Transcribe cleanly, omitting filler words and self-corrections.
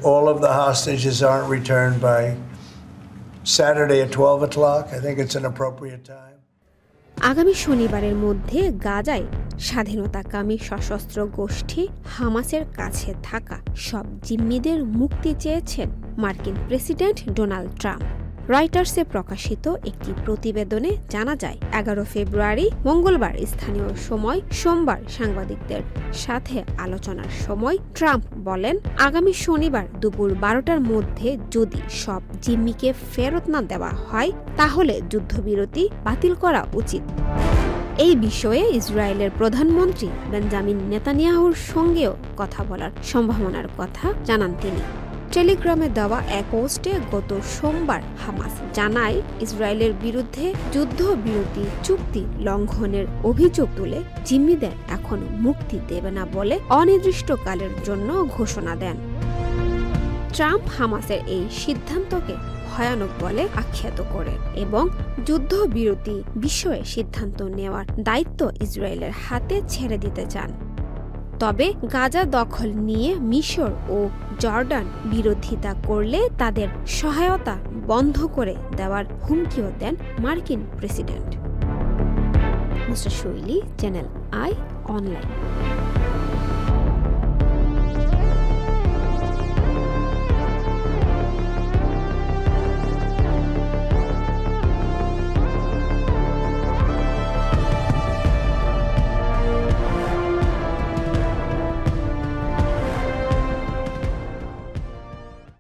all of the hostages aren't returned by Saturday at 12 o'clock, I think it's an appropriate time. আগামী শনিবারের মধ্যে গাজায় স্বাধীনতাকামী সশস্ত্র গোষ্ঠী হামাসের কাছে থাকা সব জিম্মিদের মুক্তি চেয়েছেন মার্কিন প্রেসিডেন্ট ডোনাল্ড ট্রাম্প। রয়টার্সে প্রকাশিত একটি প্রতিবেদনে জানা যায় 11 ফেব্রুয়ারি মঙ্গলবার স্থানীয় সময় সোমবার সাংবাদিকদের সাথে আলোচনার সময় ট্রাম্প বলেন, আগামী শনিবার দুপুর 12টার মধ্যে যদি সব জিম্মিকে ফেরত না দেওয়া হয় তাহলে যুদ্ধবিরতি বাতিল করা উচিত। এই বিষয়ে ইসরায়েলের প্রধানমন্ত্রী বেঞ্জামিন নেতানিয়াহুর সঙ্গেও কথা বলার সম্ভাবনার কথা জানান তিনি। টেলিগ্রামে দেওয়া এক পোস্টে গত সোমবার হামাস জানায়, ইসরায়েলের বিরুদ্ধে যুদ্ধবিরতি চুক্তি লঙ্ঘনের অভিযোগ তুলে জিম্মিদের এখন মুক্তি দেবে না বলে অনির্দিষ্টকালের জন্য ঘোষণা দেন। ট্রাম্প হামাসের এই সিদ্ধান্তকে ভয়ানক বলে আখ্যাত করেন এবং যুদ্ধবিরতি বিষয়ে সিদ্ধান্ত নেওয়ার দায়িত্ব ইসরায়েলের হাতে ছেড়ে দিতে চান। তবে গাজা দখল নিয়ে মিশর ও জর্ডান বিরোধিতা করলে তাদের সহায়তা বন্ধ করে দেওয়ার হুমকিও দেন মার্কিন প্রেসিডেন্ট। মিস্টার শৈলী, চ্যানেল আই অনলাইন।